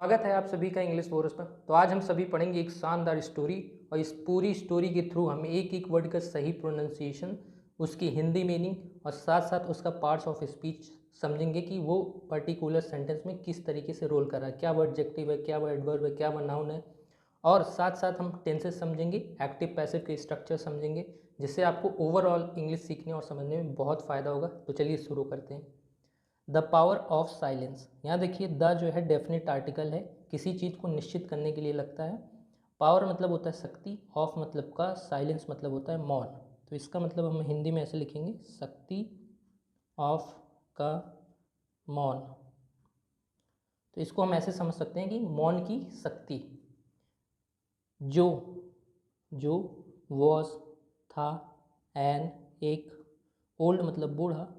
स्वागत है आप सभी का इंग्लिश कोर्स पर। तो आज हम सभी पढ़ेंगे एक शानदार स्टोरी और इस पूरी स्टोरी के थ्रू हम एक एक वर्ड का सही प्रोनाउंसिएशन, उसकी हिंदी मीनिंग और साथ साथ उसका पार्ट्स ऑफ स्पीच समझेंगे कि वो पर्टिकुलर सेंटेंस में किस तरीके से रोल कर रहा है, क्या वो एडजेक्टिव है, क्या वो एडवर्ब है, क्या वो नाउन है। और साथ साथ हम टेंसेस समझेंगे, एक्टिव पैसिव के स्ट्रक्चर समझेंगे, जिससे आपको ओवरऑल इंग्लिश सीखने और समझने में बहुत फ़ायदा होगा। तो चलिए शुरू करते हैं। The power of silence. यहाँ देखिए, द जो है डेफिनेट आर्टिकल है, किसी चीज़ को निश्चित करने के लिए लगता है। पावर मतलब होता है शक्ति, ऑफ मतलब का, साइलेंस मतलब होता है मौन। तो इसका मतलब हम हिंदी में ऐसे लिखेंगे, शक्ति ऑफ का मौन। तो इसको हम ऐसे समझ सकते हैं कि मौन की शक्ति। जो जो वॉज था, एन एक, ओल्ड मतलब बूढ़ा,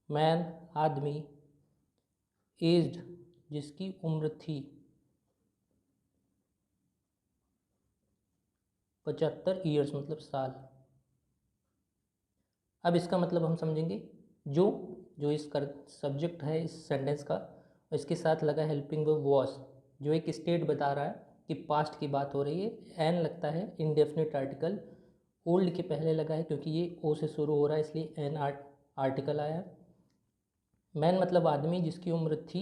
मैन आदमी, एज्ड जिसकी उम्र थी 75 ईयर्स मतलब साल। अब इसका मतलब हम समझेंगे, जो जो इसका सब्जेक्ट है इस सेंटेंस का, इसके साथ लगा हेल्पिंग वर्ब वॉज, जो एक स्टेट बता रहा है कि पास्ट की बात हो रही है। एन लगता है इंडेफिनिट आर्टिकल, ओल्ड के पहले लगा है क्योंकि ये ओ से शुरू हो रहा है, इसलिए एन आर्टिकल आया है। मैन मतलब आदमी जिसकी उम्र थी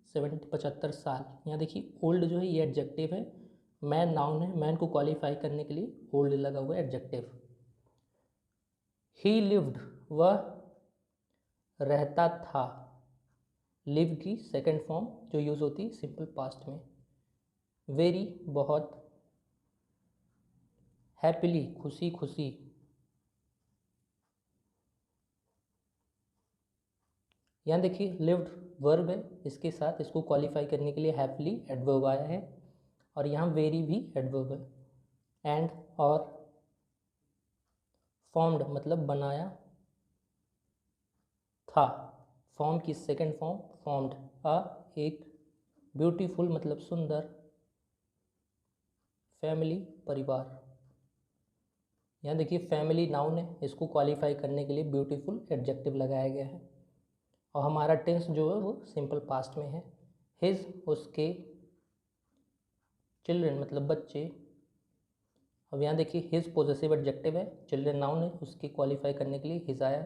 75 साल। यहाँ देखिए, ओल्ड जो है ये एडजेक्टिव है, मैन नाउन है, मैन को क्वालिफाई करने के लिए ओल्ड लगा हुआ है एडजेक्टिव। ही लिव्ड वह रहता था, लिव की सेकंड फॉर्म जो यूज़ होती है सिंपल पास्ट में। वेरी बहुत, हैप्पीली खुशी खुशी, यहाँ देखिए लिव्ड वर्ब है, इसके साथ इसको क्वालिफाई करने के लिए हैप्पीली एडवर्ब आया है, और यहाँ वेरी भी एडवर्ब है। एंड और फॉर्म्ड मतलब बनाया था, फॉर्म की सेकंड फॉर्म फॉर्म्ड। एक, ब्यूटीफुल मतलब सुंदर, फैमिली परिवार। यहाँ देखिए फैमिली नाउन है, इसको क्वालिफाई करने के लिए ब्यूटीफुल एडजेक्टिव लगाया गया है, और हमारा टेंस जो है वो सिंपल पास्ट में है। हिज उसके, चिल्ड्रन मतलब बच्चे। अब यहाँ देखिए हिज पॉजेसिव एडजेक्टिव है, चिल्ड्रन नाउन है, उसके क्वालिफाई करने के लिए हिज आया,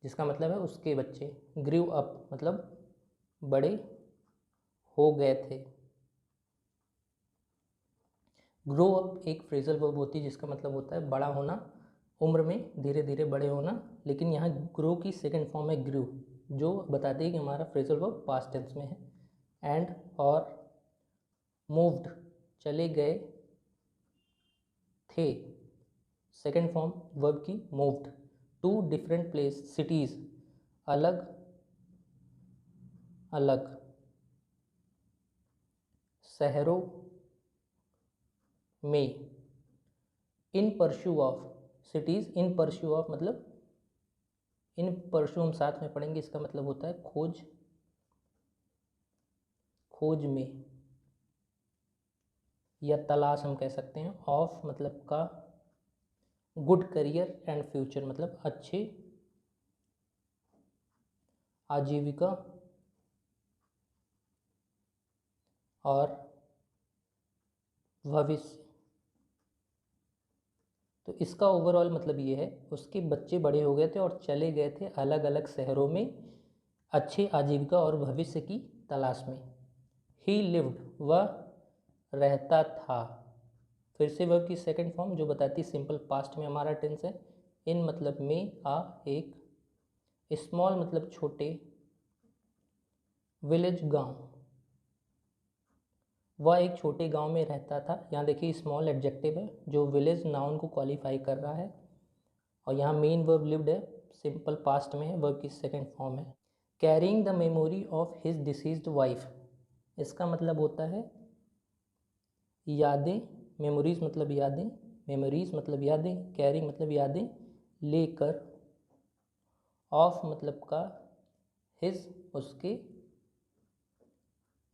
जिसका मतलब है उसके बच्चे। ग्रीव अप मतलब बड़े हो गए थे। ग्रो अप एक फ्रेजल वर्ब होती है जिसका मतलब होता है बड़ा होना, उम्र में धीरे धीरे बड़े होना, लेकिन यहाँ ग्रो की सेकंड फॉर्म है ग्रू, जो बताती है कि हमारा फ्रेजल वर्ब पास्ट टेंस में है। एंड और मूव्ड चले गए थे, सेकंड फॉर्म वर्ब की moved, to different place cities अलग अलग, शहरों में। In pursue of, cities in pursue of मतलब इन परस्यू हम साथ में पढ़ेंगे, इसका मतलब होता है खोज, खोज में, या तलाश हम कह सकते हैं। ऑफ मतलब का, गुड करियर एंड फ्यूचर मतलब अच्छे आजीविका और भविष्य। तो इसका ओवरऑल मतलब ये है, उसके बच्चे बड़े हो गए थे और चले गए थे अलग अलग शहरों में अच्छे आजीविका और भविष्य की तलाश में। ही लिव्ड वह रहता था, फिर से वर्ब की सेकंड फॉर्म जो बताती सिंपल पास्ट में हमारा टेंस है। इन मतलब में, एक, स्मॉल मतलब छोटे, विलेज गांव, वह एक छोटे गांव में रहता था। यहाँ देखिए स्मॉल एडजेक्टिव है जो विलेज नाउन को क्वालिफाई कर रहा है, और यहाँ मेन वर्ब लिव्ड है, सिंपल पास्ट में है, वर्ब की सेकंड फॉर्म है। Carrying the memory of his deceased wife, इसका मतलब होता है यादें, मेमोरीज मतलब यादें, मेमोरीज मतलब यादें, कैरिंग मतलब यादें लेकर, ऑफ मतलब का, हिज उसके,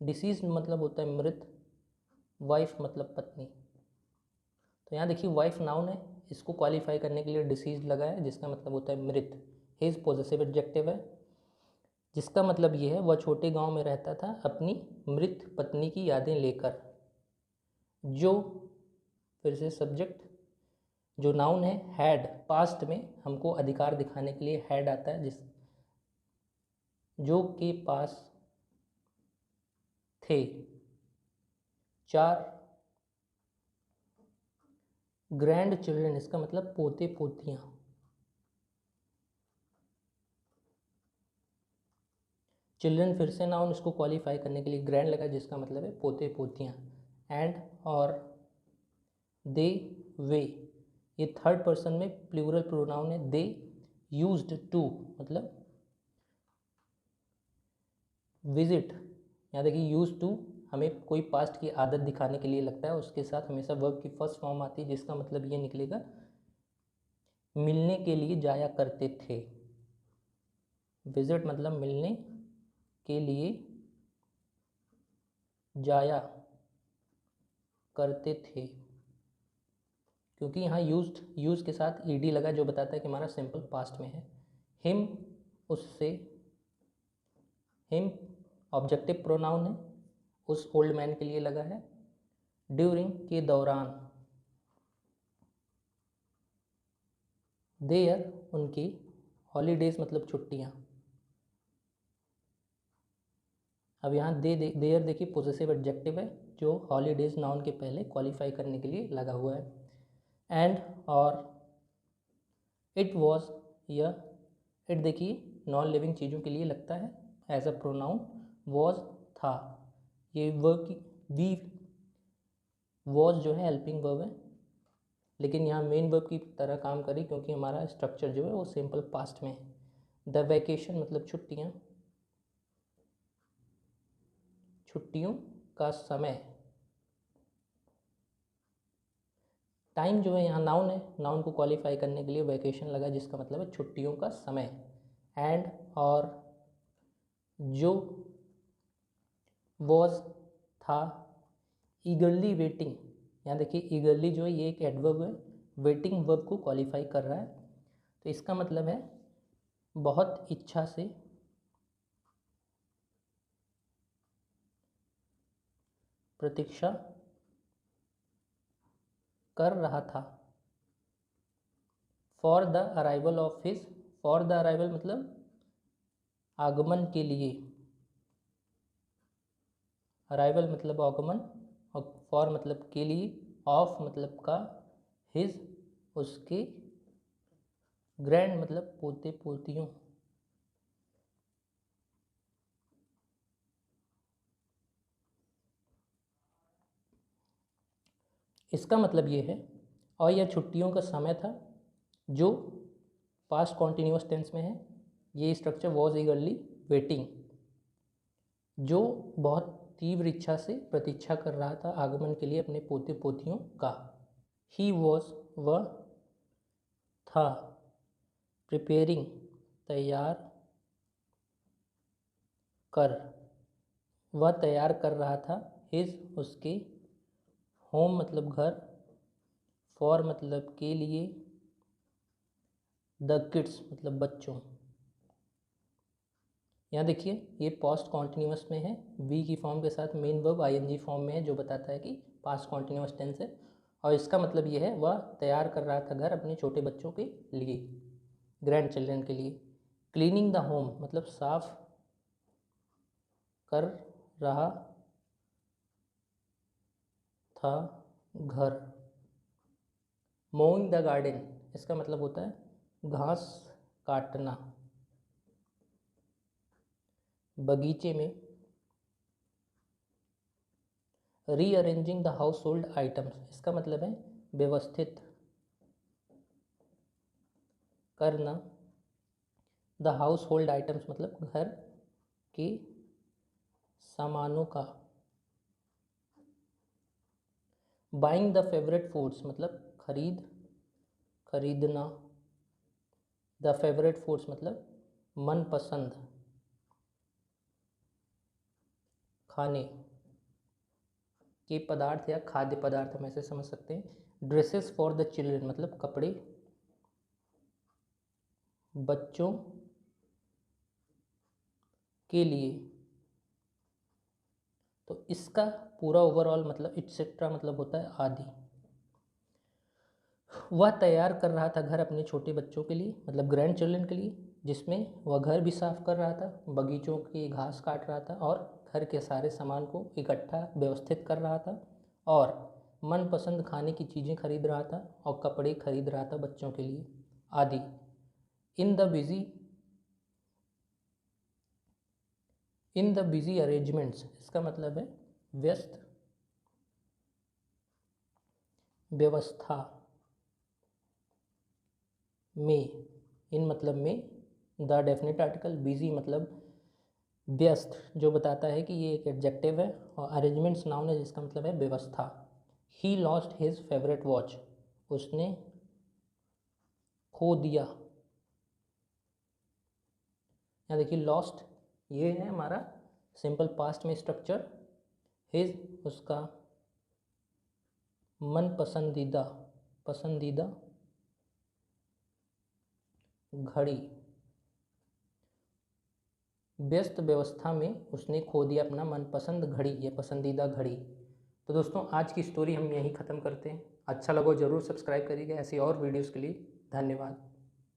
डिसीज मतलब होता है मृत, वाइफ मतलब पत्नी। तो यहाँ देखिए वाइफ नाउन है, इसको क्वालिफाई करने के लिए डिसीज लगा है जिसका मतलब होता है मृत। हिज पॉजेसिव एडजेक्टिव है, जिसका मतलब ये है वह छोटे गांव में रहता था अपनी मृत पत्नी की यादें लेकर। जो, फिर से सब्जेक्ट, जो नाउन है हैड, पास्ट में हमको अधिकार दिखाने के लिए हैड आता है, जिस जो के पास थे 4 ग्रैंड चिल्ड्रन, इसका मतलब पोते पोतियां। चिल्ड्रन फिर से नाउन, इसको क्वालिफाई करने के लिए ग्रैंड लगा जिसका मतलब है पोते पोतियां। एंड और दे वे, ये थर्ड पर्सन में प्लूरल प्रोनाउन है। दे यूज्ड टू मतलब विजिट, यहाँ देखिए यूज टू हमें कोई पास्ट की आदत दिखाने के लिए लगता है, उसके साथ हमेशा वर्ब की फर्स्ट फॉर्म आती है जिसका मतलब ये निकलेगा मिलने के लिए जाया करते थे। विजिट मतलब मिलने के लिए जाया करते थे, क्योंकि यहाँ यूज के साथ ईडी लगा जो बताता है कि हमारा सिंपल पास्ट में है। हिम, उससे, हिम ऑब्जेक्टिव प्रोनाउन है, उस ओल्ड मैन के लिए लगा है। ड्यूरिंग के दौरान, देयर उनकी, हॉलीडेज मतलब छुट्टियाँ। अब यहाँ देयर देखिए पोजेसिव एडजेक्टिव है जो हॉलीडेज नाउन के पहले क्वालिफाई करने के लिए लगा हुआ है। एंड और इट वॉज, यह, इट देखिए नॉन लिविंग चीज़ों के लिए लगता है एज अ प्रोनाउन। वॉज था, ये वर्ब की वी, वॉज जो है हेल्पिंग वर्ब है लेकिन यहाँ मेन वर्ब की तरह काम करी क्योंकि हमारा स्ट्रक्चर जो है वो सिंपल पास्ट में है। द वैकेशन मतलब छुट्टियाँ, छुट्टियों का समय। टाइम जो है यहाँ नाउन है, नाउन को क्वालिफाई करने के लिए वैकेशन लगा जिसका मतलब है छुट्टियों का समय। एंड और जो वॉज था, ईगरली वेटिंग, यहाँ देखिए ईगरली जो है ये एक एडवर्ब है, वेटिंग वर्ब को क्वालिफाई कर रहा है, तो इसका मतलब है बहुत इच्छा से प्रतीक्षा कर रहा था। For the arrival of his, for the arrival मतलब आगमन के लिए, अराइवल मतलब आगमन और फॉर मतलब के लिए, ऑफ मतलब का, हिज उसके, ग्रैंड मतलब पोते पोतियों। इसका मतलब ये है और यह छुट्टियों का समय था जो पास्ट कॉन्टिन्यूअस टेंस में है। ये स्ट्रक्चर वॉज ईगरली वेटिंग, जो बहुत तीव्र इच्छा से प्रतीक्षा कर रहा था आगमन के लिए अपने पोते पोतियों का। ही वॉज वह था, प्रिपेयरिंग तैयार कर, वह तैयार कर रहा था, हिज उसके, होम मतलब घर, फॉर मतलब के लिए, द किड्स मतलब बच्चों। यहाँ देखिए ये पास्ट कॉन्टिन्यूअस में है, वी की फॉर्म के साथ मेन वर्ब आईएनजी फॉर्म में है जो बताता है कि पास्ट कॉन्टिन्यूअस टेंस है। और इसका मतलब ये है वह तैयार कर रहा था घर अपने छोटे बच्चों के लिए, ग्रैंड चिल्ड्रन के लिए। क्लीनिंग द होम मतलब साफ कर रहा था घर। मोइंग द गार्डन, इसका मतलब होता है घास काटना, बगीचे में। Rearranging the house hold items, इसका मतलब है व्यवस्थित करना। द हाउस होल्ड आइटम्स मतलब घर के सामानों का। बाइंग द फेवरेट फूड्स मतलब खरीदना। द फेवरेट फूड्स मतलब मनपसंद खाने के पदार्थ या खाद्य पदार्थ हम ऐसे समझ सकते हैं। ड्रेसेस फॉर द चिल्ड्रन मतलब कपड़े बच्चों के लिए। तो इसका पूरा ओवरऑल मतलब इट्सेट्रा मतलब होता है आदि। वह तैयार कर रहा था घर अपने छोटे बच्चों के लिए मतलब ग्रैंड चिल्ड्रन के लिए, जिसमें वह घर भी साफ कर रहा था, बगीचों की घास काट रहा था और घर के सारे सामान को इकट्ठा व्यवस्थित कर रहा था और मनपसंद खाने की चीज़ें खरीद रहा था और कपड़े खरीद रहा था बच्चों के लिए आदि। इन द बिजी अरेंजमेंट्स, इसका मतलब है व्यस्त व्यवस्था में, इन मतलब में, द डेफिनेट आर्टिकल, बिजी मतलब व्यस्त जो बताता है कि ये एक एडजेक्टिव है, और अरेंजमेंट्स नाउन है जिसका मतलब है व्यवस्था। He lost his favourite watch, उसने खो दिया। यहाँ देखिए लॉस्ट ये है हमारा सिंपल पास्ट में स्ट्रक्चर, हिज उसका मन पसंदीदा घड़ी, व्यस्त व्यवस्था में उसने खो दिया अपना मनपसंद घड़ी या पसंदीदा घड़ी। तो दोस्तों आज की स्टोरी हम यहीं ख़त्म करते हैं। अच्छा लगा ज़रूर सब्सक्राइब करिएगा ऐसी और वीडियोस के लिए। धन्यवाद।